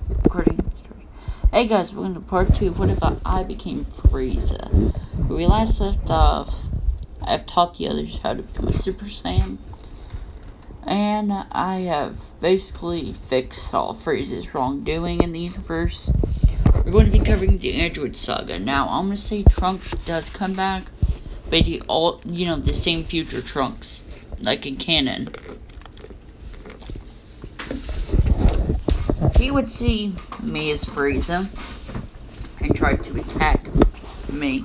recording. Hey guys, welcome to part 2 of What If I Became Frieza. Where we last left off, I've taught the others how to become a Super Saiyan. And I have basically fixed all Frieza's wrongdoing in the universe. We're going to be covering the Android Saga. Now, I'm going to say Trunks does come back, but the same future Trunks, like in canon. He would see me as Frieza and try to attack me.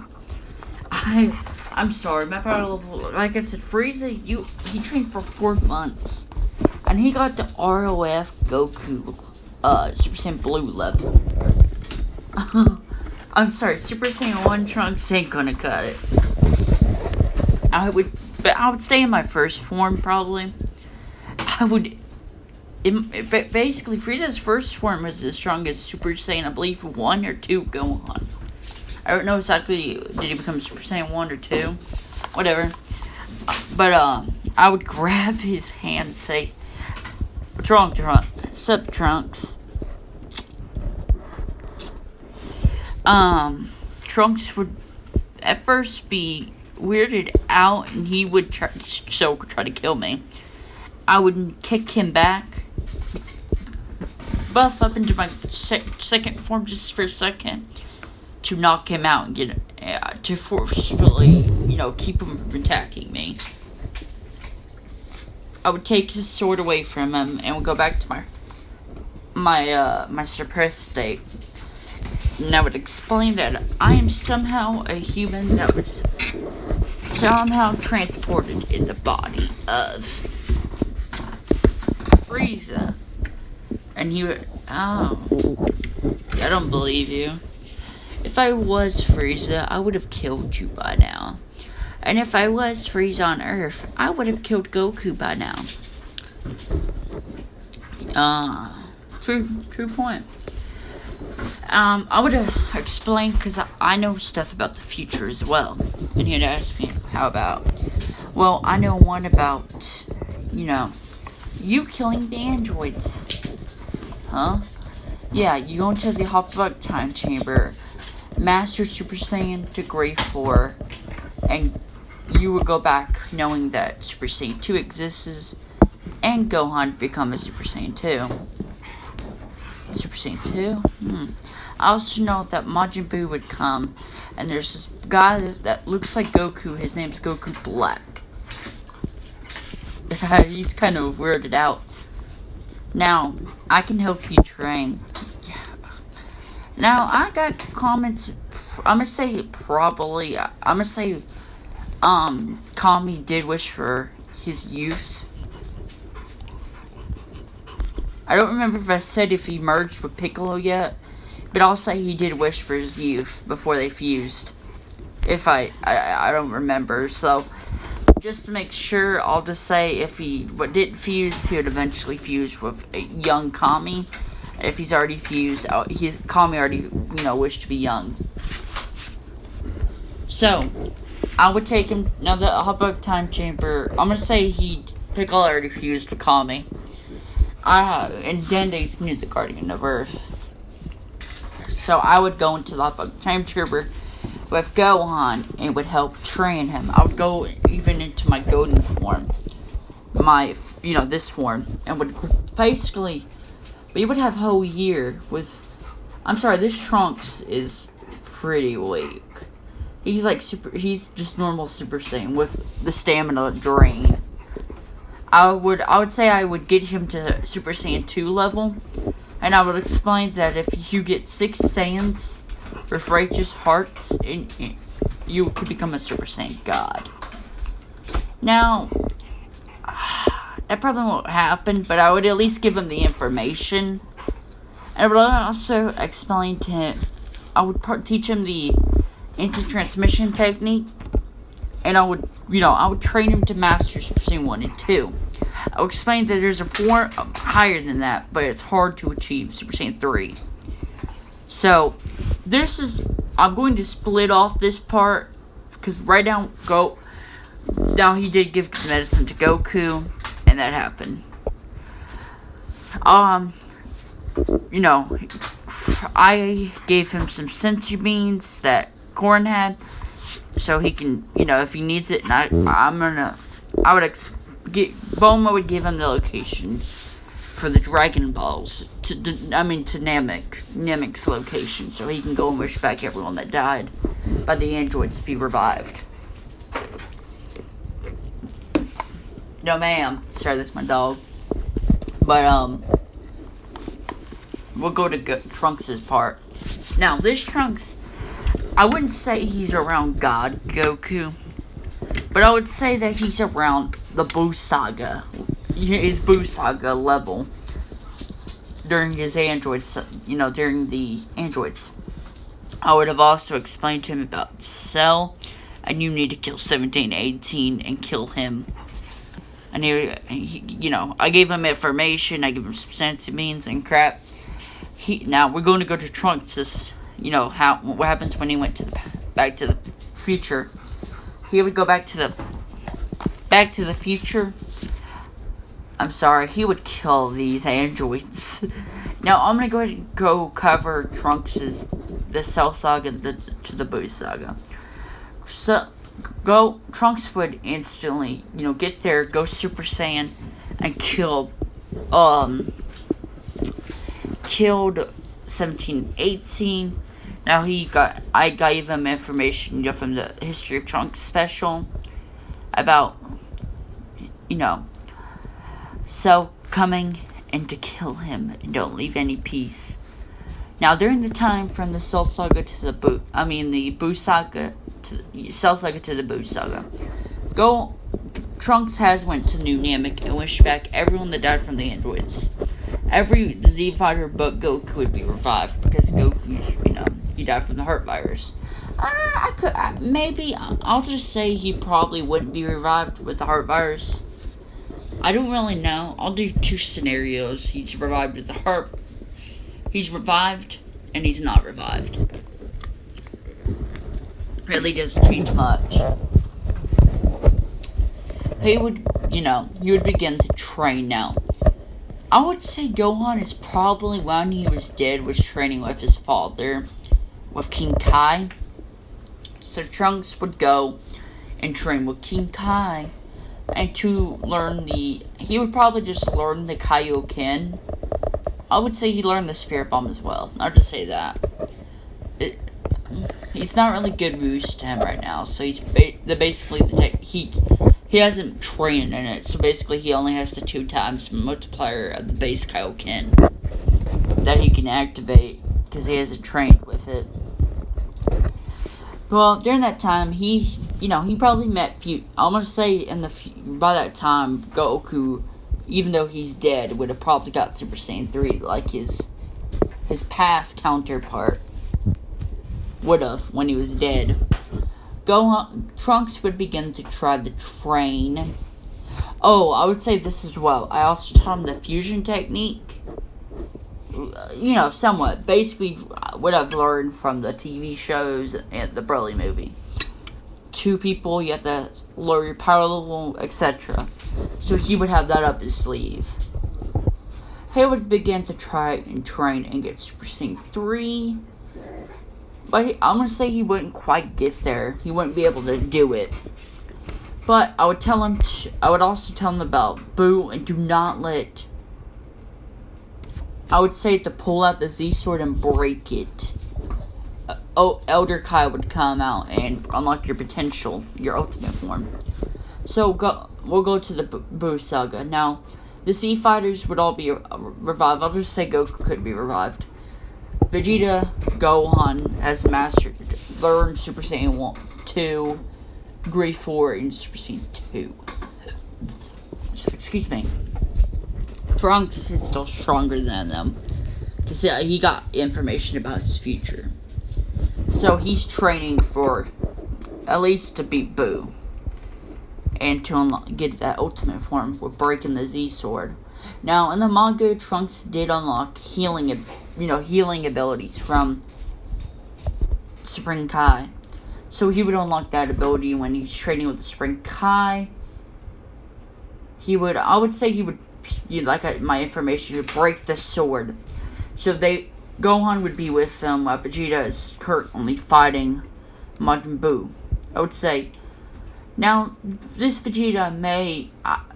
I'm sorry, my power level, like I said, Frieza, he trained for 4 months, and he got the ROF Goku, Super Saiyan Blue level. I'm sorry, Super Saiyan 1 Trunks ain't gonna cut it. I would stay in my first form, probably. Basically, Frieza's first form was as strong as Super Saiyan, I believe, 1 or 2 Gohan. I don't know exactly, did he become Super Saiyan 1 or 2? Whatever. But, I would grab his hand and say, "What's wrong, Sup, Trunks?" Trunks would at first be weirded out, and he would try to kill me. I would kick him back, buff up into my second form just for a second, to knock him out and to forcefully, keep him from attacking me. I would take his sword away from him and would go back to my suppressed state. And I would explain that I am somehow a human that was somehow transported in the body of Frieza. And he would, I don't believe you. If I was Frieza, I would have killed you by now. And if I was Frieza on Earth, I would have killed Goku by now. True point. I would have explained, because I know stuff about the future as well. And he'd ask me, how about? Well, I know one about, you killing the androids. Huh? Yeah, you go into the Hopbug Time Chamber, Master Super Saiyan to Grade 4, and you will go back knowing that Super Saiyan 2 exists, and Gohan become a Super Saiyan 2. Super Saiyan 2? I also know that Majin Buu would come, and there's this guy that looks like Goku. His name's Goku Black. He's kind of weirded out. Now, I can help you train. Now, I got comments. I'm gonna say Kami did wish for his youth. I don't remember if I said if he merged with Piccolo yet, but I'll say he did wish for his youth before they fused. If I don't remember, so just to make sure, I'll just say if he didn't fuse, he would eventually fuse with a young Kami. If he's already fused, Kami already, wished to be young. So, I would take him, now the Hopbug Time Chamber, I'm gonna say Piccolo already fused with Kami. And Dende's near the Guardian of Earth. So I would go into the Hopbug Time Chamber with Gohan and would help train him. I would go even into my golden form. This form. And would basically, we would have a whole year with, I'm sorry, this Trunks is pretty weak. He's just normal Super Saiyan with the stamina drain. I would say I would get him to Super Saiyan 2 level, and I would explain that if you get 6 Saiyans with righteous hearts, you could become a Super Saiyan God. Now, that probably won't happen, but I would at least give him the information. And I would also explain to him, I would teach him the instant transmission technique, and I would train him to master Super Saiyan 1 and 2. I would explain that there's a form higher than that, but it's hard to achieve, Super Saiyan 3. So, I'm going to split off this part, because right now he did give medicine to Goku, and that happened. you know, I gave him some sensory beans that Corn had, so he can, if he needs it, and Bulma would give him the location for the Dragon Balls, to Namek's location, so he can go and wish back everyone that died by the androids to be revived. No, ma'am. Sorry, that's my dog. But, we'll go to Trunks' part. Now, this Trunks, I wouldn't say he's around God Goku, but I would say that he's around the Buu Saga. His Buu Saga level. During his androids, during the androids. I would have also explained to him about Cell, and you need to kill 1718 and kill him. And I gave him information, I gave him some sense beans and crap. Now we're going to go to Trunks. What happens when he went back to the future. He would go back to the future. I'm sorry, he would kill these androids. Now I'm gonna go ahead and cover the Cell Saga to the Buu Saga. So Trunks would instantly, get there, go Super Saiyan, and killed 1718. Now I gave him information, from the History of Trunks special about, Cell coming and to kill him and don't leave any peace. Now during the time from the Cell Saga to the Buu Saga to the Cell Saga to the Buu Saga, Trunks has went to New Namek and wished back everyone that died from the androids. Every Z Fighter but Goku would be revived because Goku, he died from the heart virus. I'll just say he probably wouldn't be revived with the heart virus. I don't really know. I'll do two scenarios. He's revived with the heart. He's revived, and he's not revived. Really doesn't change much. He would begin to train now. I would say Gohan is probably, when he was dead, was training with his father, with King Kai. So Trunks would go and train with King Kai. And to learn he would probably just learn the Kaioken. I would say he learned the Spirit Bomb as well. I'll just say that. He's not really good moves to him right now. So he hasn't trained in it. So basically he only has the 2 times multiplier of the base Kaioken that he can activate because he hasn't trained with it. Well, during that time, he probably met I'm gonna say by that time, Goku, even though he's dead, would have probably got Super Saiyan 3 like his past counterpart would have when he was dead. Trunks would begin to try to train. Oh, I would say this as well. I also taught him the fusion technique. Somewhat. Basically, what I've learned from the TV shows and the Broly movie. 2 people, you have to lower your power level, etc. So he would have that up his sleeve. He would begin to try and train and get Super Saiyan 3. But I'm going to say he wouldn't quite get there. He wouldn't be able to do it. But I would also tell him about Buu and do not let... I would say to pull out the Z-Sword and break it. Elder Kai would come out and unlock your potential, your ultimate form. So we'll go to the Buu Saga. Now, the Z Fighters would all be revived. I'll just say Goku could be revived. Vegeta, Gohan has learned Super Saiyan 2, Grade 4, and Super Saiyan 2. So, excuse me. Trunks is still stronger than them. Because he got information about his future. So he's training for at least to beat Buu. And to get that ultimate form with breaking the Z-Sword. Now, in the manga, Trunks did unlock healing abilities from Spring Kai. So he would unlock that ability when he's training with the Spring Kai. My information, he would break the sword. So Gohan would be with them while Vegeta is currently fighting Majin Buu. I would say. Now, this Vegeta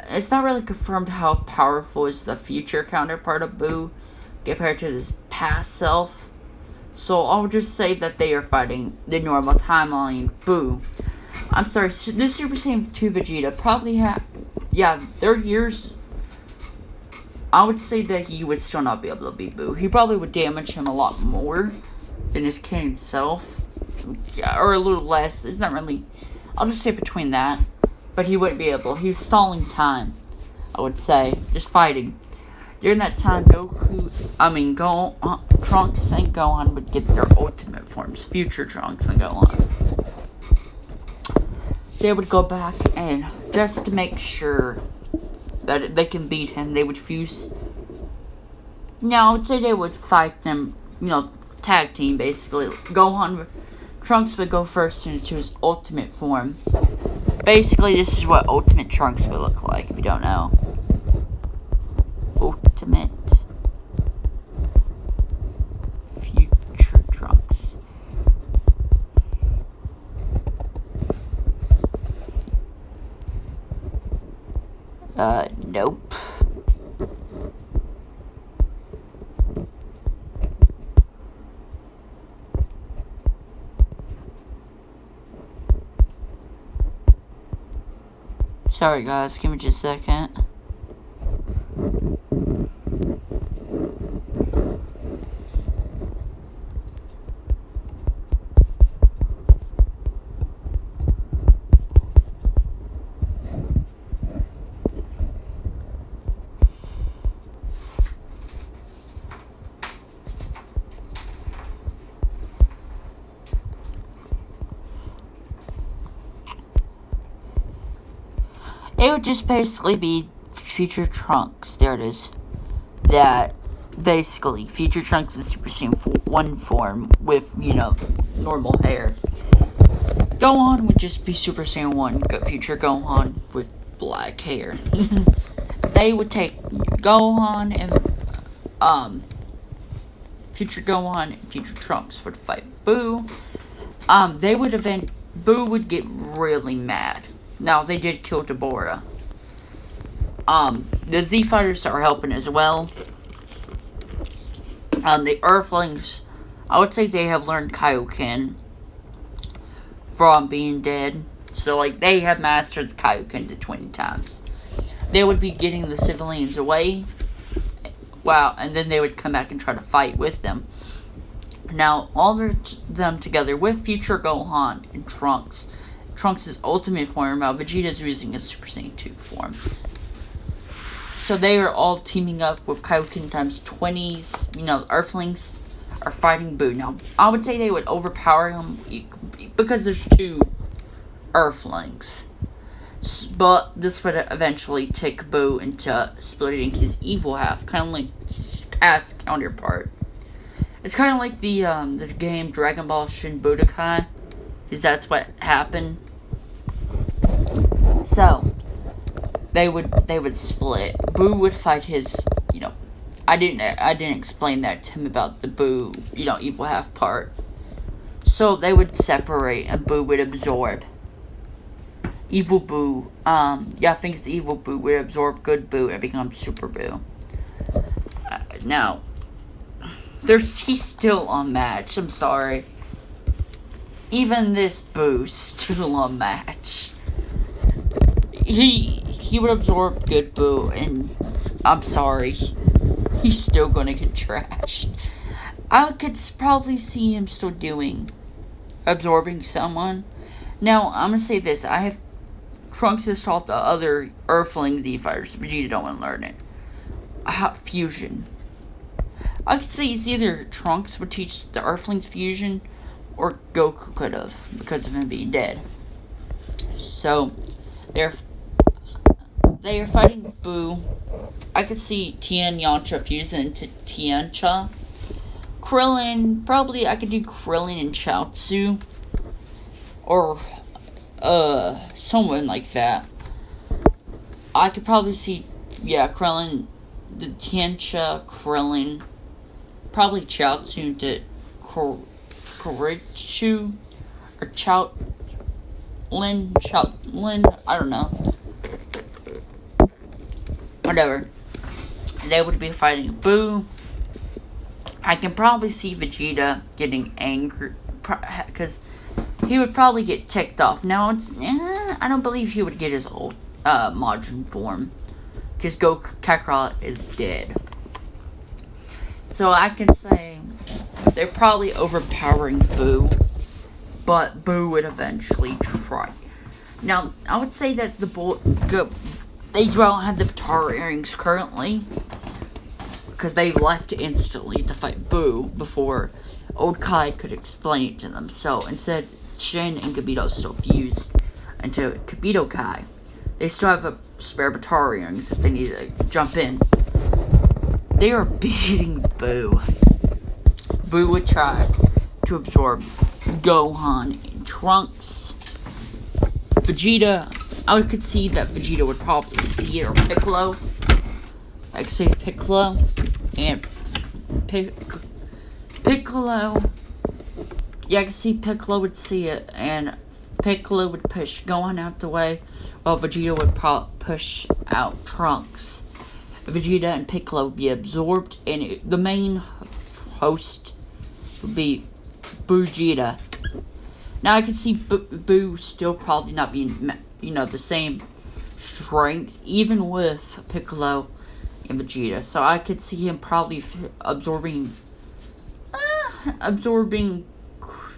it's not really confirmed how powerful is the future counterpart of Buu compared to his past self. So I'll just say that they are fighting the normal timeline Buu. I'm sorry, this Super Saiyan 2 Vegeta probably their years. I would say that he would still not be able to beat Buu. He probably would damage him a lot more than his King self. Or a little less. It's not really. I'll just say between that. But he wouldn't be able. He's stalling time, I would say. Just fighting. During that time, Trunks and Gohan would get their ultimate forms. Future Trunks and Gohan. They would go back and just to make sure that they can beat him, they would fuse. Now, I would say they would fight them, tag team basically. Trunks would go first into his ultimate form. Basically, this is what Ultimate Trunks would look like, if you don't know. Ultimate Future Trunks. Nope. Sorry guys, give me just a second. It would just basically be Future Trunks. There it is. That basically Future Trunks is Super Saiyan 1 form with, normal hair. Gohan would just be Super Saiyan 1, Future Gohan with black hair. They would take Gohan and Future Gohan and Future Trunks would fight Buu. Buu would get really mad. Now, they did kill Deborah. The Z Fighters are helping as well. The Earthlings, I would say they have learned Kaioken from being dead. So, they have mastered the Kaioken to 20 times. They would be getting the civilians away. Wow, and then they would come back and try to fight with them. Now, all of them together with Future Gohan and Trunks. Trunks' ultimate form, while Vegeta's using his Super Saiyan 2 form. So they are all teaming up with Kaioken times 20s. Earthlings are fighting Buu. Now, I would say they would overpower him because there's 2 Earthlings. But this would eventually take Buu into splitting his evil half, kind of like his past counterpart. It's kind of like the game Dragon Ball Shin Budokai, because that's what happened. So they would split. Buu would fight his, I didn't explain that to him about the Buu, evil half part. So they would separate and Buu would absorb. Evil Buu, I think it's evil Buu would absorb good Buu and become Super Buu. Now, he's still unmatched, I'm sorry. Even this Boo's still unmatched. He would absorb good Buu, and I'm sorry, he's still gonna get trashed. I could probably see him still absorbing someone. Now, I'm gonna say this, Trunks has taught the other Earthling Z Fighters, Vegeta don't want to learn it. Fusion. I could say it's either Trunks would teach the Earthlings fusion, or Goku could have, because of him being dead. So, they are fighting Buu. I could see Tien Yamcha fusing into Tiancha. Krillin, probably I could do Krillin and Chaozu. Or, someone like that. I could probably see, Krillin, the Tiancha, Krillin, probably Chaozu to Korichu or Chaotlin, I don't know. Whatever. They would be fighting Boo. I can probably see Vegeta getting angry because he would probably get ticked off. Now I don't believe he would get his old Majin form because Kakarot is dead. So I can say they're probably overpowering Boo, but Boo would eventually try. Now I would say that they don't have the Tar earrings currently because they left instantly to fight Boo before old Kai could explain it to them. So instead, Shin and Kibito still fused into Kibito Kai. They still have a spare Tar earrings if they need to jump in. They are beating Boo. Boo would try to absorb Gohan and Trunks. Vegeta, I could see that Vegeta would probably see it, or Piccolo. I could say Piccolo and Piccolo. Yeah, I could see Piccolo would see it, and Piccolo would push Gohan out the way, while Vegeta would push out Trunks. Vegeta and Piccolo would be absorbed, and the main host would be Vegeta. Now I can see Boo still probably not being, the same strength, even with Piccolo and Vegeta. So I could see him probably absorbing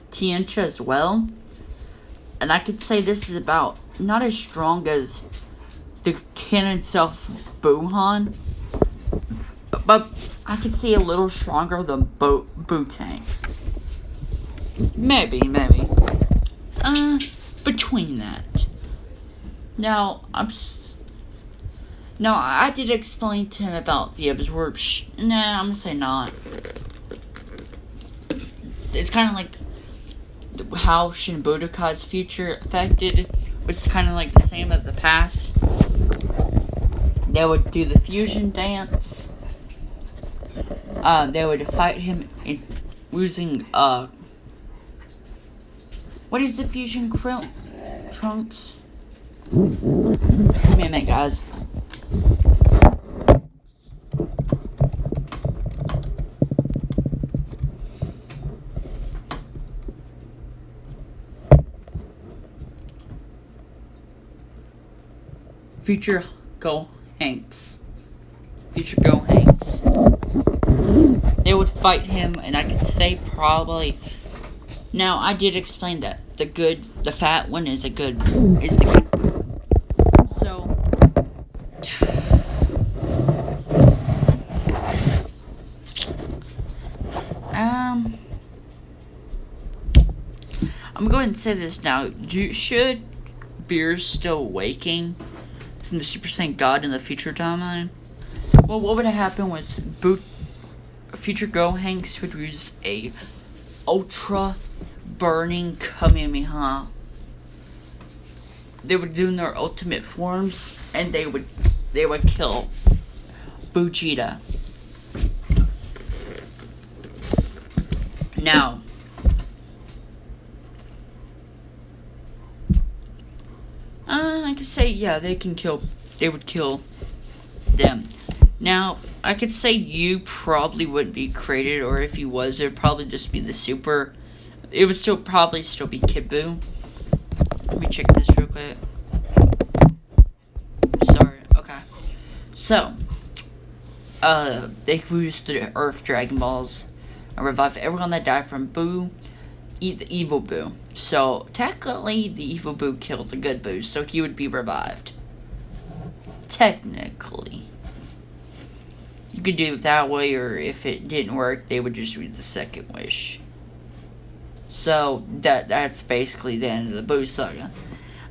Tiancha as well. And I could say this is about not as strong as the canon self Buhan, but I could see a little stronger than Boo tanks. Maybe. Between that. Now I did explain to him about the absorption. Nah, I'm gonna say not. It's kind of like how Shin Budokai's future affected, which is kind of like the same as the past. They would do the fusion dance. They would fight him using what is the fusion Trunks? Give me a minute, guys. Future Go Hanks. They would fight him, and I could say probably. Now I did explain that the fat one is the good. So I'm going to say this now. Should Beerus still waking from the Super Saiyan God in the future timeline? Well, what would happen was future Gohanks would use a ultra burning Kamehameha. They would do their ultimate forms, and they would kill Vegeta. Now, I could say, yeah, they would kill them. Now, I could say you probably wouldn't be created, or if you was, it would probably just be the super. It would probably still be Kid Buu. Let me check this real quick. Sorry, okay. So, they use the Earth Dragon Balls and revive everyone that died from Buu, the evil Buu. So, technically, the evil Buu killed the good Buu, so he would be revived. Technically. You could do it that way, or if it didn't work, they would just read the second wish. So, that's basically the end of the Buu saga.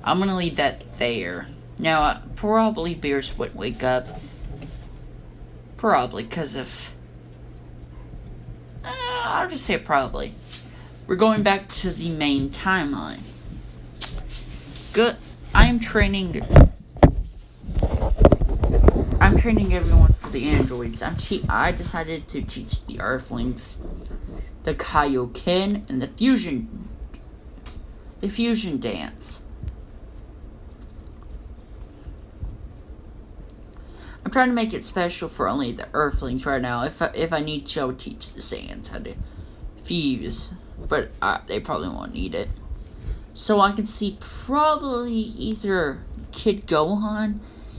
I'm gonna leave that there. Now, probably Beerus would wake up. Probably, because of. I'll just say probably. We're going back to the main timeline. I'm training everyone for for the androids. I decided to teach the Earthlings the Kaioken and the fusion dance. I'm trying to make it special for only the Earthlings right now. If I need to, I would teach the Saiyans how to fuse, but they probably won't need it. So I can see probably either Kid Gohan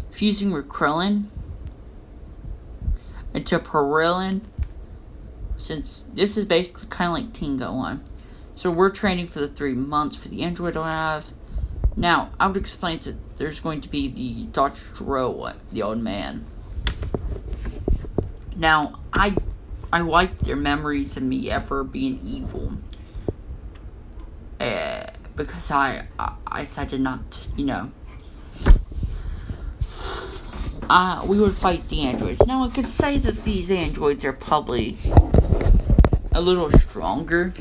fusing with Krillin into Perilin, since this is basically kind of like Teen Gohan. So we're training for the 3 months for the android I have. Now, I would explain that there's going to be the Dr. Gero, the old man. Now, I like their memories of me ever being evil. Because I decided not to, we would fight the androids. Now, I could say that these androids are probably a little stronger.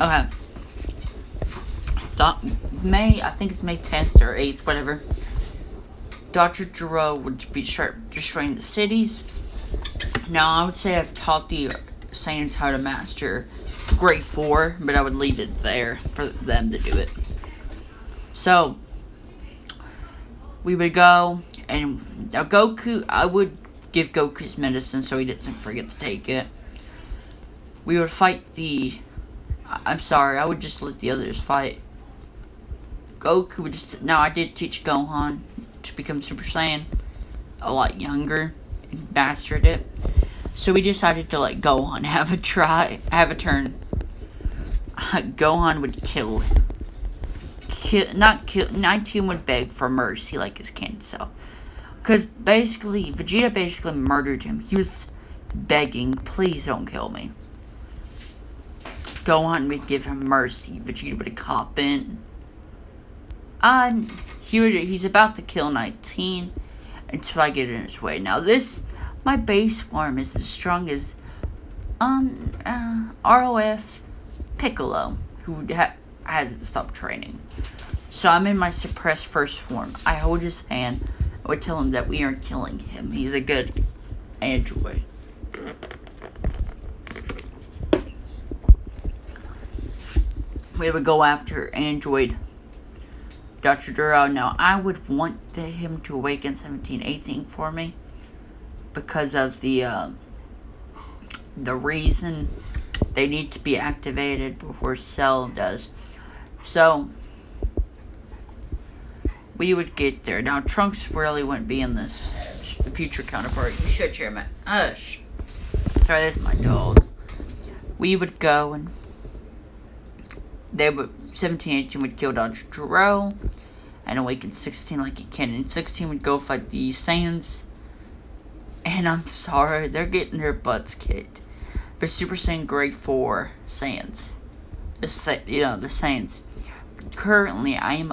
Okay. I think it's May 10th or 8th, whatever. Dr. Gero would be destroying the cities. Now, I would say I've taught the Saiyans how to master grade 4, but I would leave it there for them to do it. So, we would go, and Goku, I would give Goku his medicine so he doesn't forget to take it. We would fight I would just let the others fight. Goku would just... Now, I did teach Gohan to become Super Saiyan a lot younger and mastered it. So we decided to let Gohan have a turn. Gohan would kill. 19 would beg for mercy like his kin self. Because Vegeta basically murdered him. He was begging, please don't kill me. Gohan would give him mercy. Vegeta would cop in. He's about to kill 19 until I get in his way. Now my base form is as strong as ROF Piccolo, who hasn't stopped training. So I'm in my suppressed first form. I hold his hand. I would tell him that we aren't killing him. He's a good android. We would go after android Dr. Gero. Now, I would want him to awaken 1718 for me because of the reason they need to be activated before Cell does. So, we would get there. Now, Trunks really wouldn't be in this. The future counterpart. You should share my... Hush. Sorry, that's my dog. We would go and... 1718 would kill Dr. Gero and awaken 16 like he can. And 16 would go fight the Saiyans. And I'm sorry, they're getting their butts kicked. But Super Saiyan Grade 4 Saiyans. The Saiyans. Currently, I am,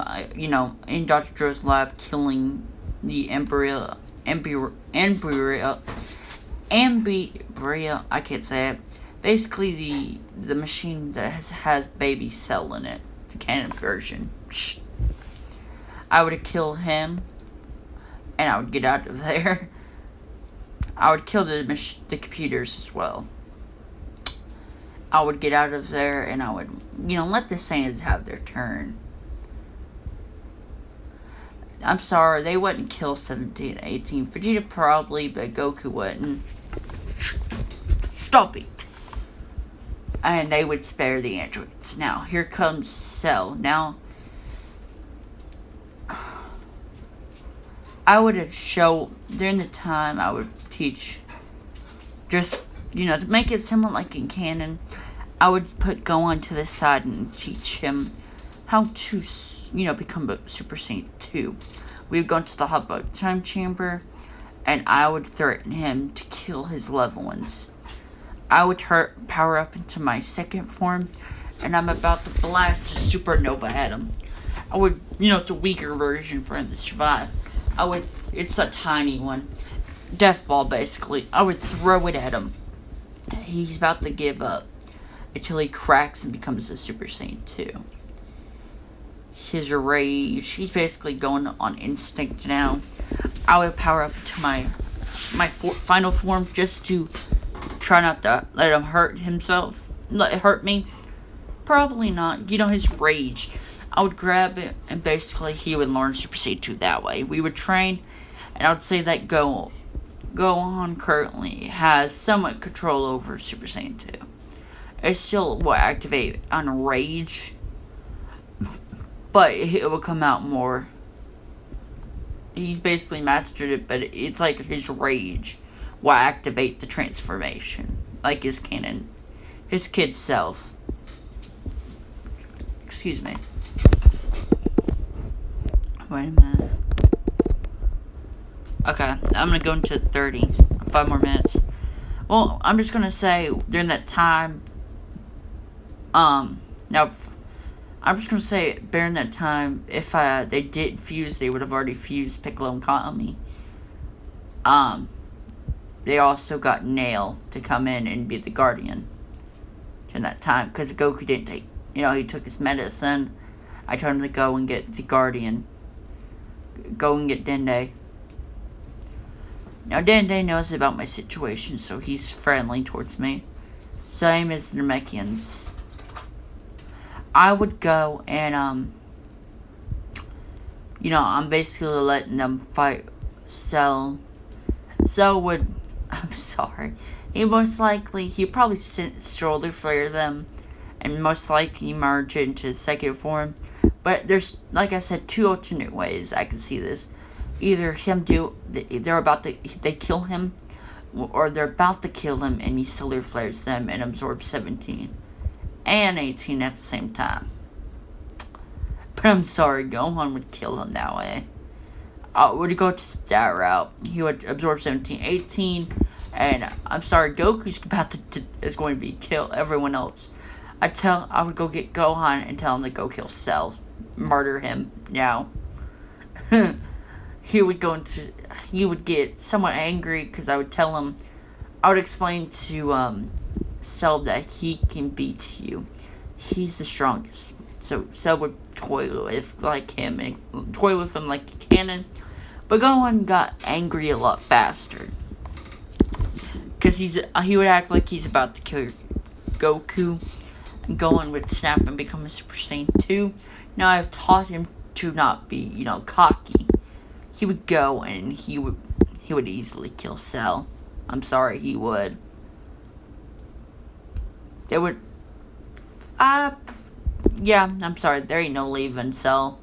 in Dr. Gero's lab killing the embryo, I can't say it. Basically, the machine that has baby Cell in it. The canon version. I would kill him. And I would get out of there. I would kill the computers as well. I would get out of there and I would, let the Saiyans have their turn. I'm sorry, they wouldn't kill 1718. Vegeta probably, but Goku wouldn't. Stop it. And they would spare the androids. Now, here comes Cell. Now, I would have during the time, I would teach, just, to make it somewhat like in canon, I would put Gohan to the side and teach him how to, become a Super Saiyan 2. We would go into the hot time chamber, and I would threaten him to kill his loved ones. I would power up into my second form, and I'm about to blast a supernova at him. I would, it's a weaker version for him to survive. It's a tiny one. Death ball, basically. I would throw it at him. He's about to give up until he cracks and becomes a Super Saiyan 2. his rage. He's basically going on instinct now. I would power up to my final form just to try not to let him hurt me. Probably not. You know, his rage. I would grab it, and basically he would learn Super Saiyan 2 that way. We would train, and I would say that Gohan currently has somewhat control over Super Saiyan 2. It still will activate on rage, but it will come out more. He's basically mastered it, but it's like his rage will activate the transformation, like his kid self. Excuse me. Wait a minute. Okay, I'm gonna go into 30. 5 more minutes. Well, I'm just gonna say during that time. Now, I'm just gonna say during that time, if they did fuse, they would have already fused Piccolo and Kami. They also got Nail to come in and be the Guardian during that time, because Goku didn't take. He took his medicine. I told him to go and get the Guardian. Go and get Dende. Now, Dende knows about my situation, so he's friendly towards me. Same as the Namekians. I would go and, I'm basically letting them fight Cell. Cell would, I'm sorry, he'd probably slowly flare them, and most likely merge into second form. But there's, like I said, 2 alternate ways I can see this. Either they kill him, or they're about to kill him and he solar flares them and absorbs 17 and 18 at the same time. But I'm sorry, Gohan would kill him that way. Would go to that route. He would absorb 17, 18, and I'm sorry, Goku's is going to be kill everyone else. I would go get Gohan and tell him to go kill Cell, murder him now. He would get somewhat angry because I would explain to Cell that he can beat you. He's the strongest. So Cell would toy with him like a cannon. But Gohan got angry a lot faster. Because he would act like he's about to kill Goku. And Gohan would snap and become a Super Saiyan 2. Now I've taught him to not be, cocky. He would go and he would easily kill Cell. I'm sorry, he would. I'm sorry, there ain't no leaving Cell.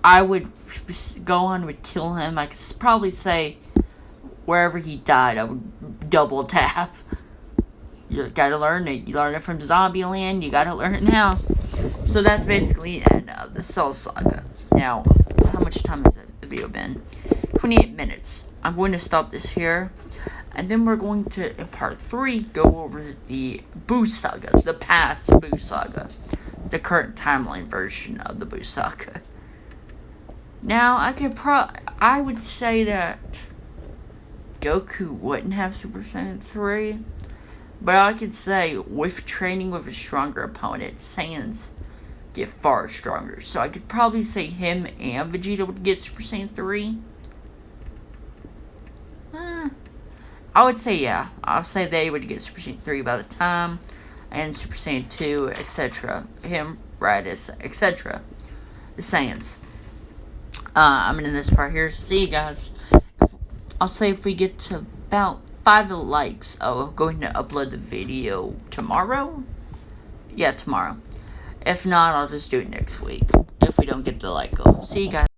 Gohan would kill him. I could probably say wherever he died, I would double tap. You gotta learn it. You learn it from Zombieland, you gotta learn it now. So that's basically the end of the Cell Saga. Now, how much time has the video been? 28 minutes. I'm going to stop this here. And then we're going to, in part 3, go over the Buu Saga. The past Buu Saga. The current timeline version of the Buu Saga. Now, I would say that Goku wouldn't have Super Saiyan 3. But I could say, with training with a stronger opponent, Saiyans get far stronger. So I could probably say him and Vegeta would get Super Saiyan 3. I would say, yeah. I'll say they would get Super Saiyan 3 by the time. And Super Saiyan 2, etc. Him, Raditz, etc. The Saiyans. I'm in this part here. See you guys. I'll say if we get to about 5 likes, I'm going to upload the video tomorrow. Yeah, tomorrow. If not, I'll just do it next week. If we don't get the like goal. See you guys.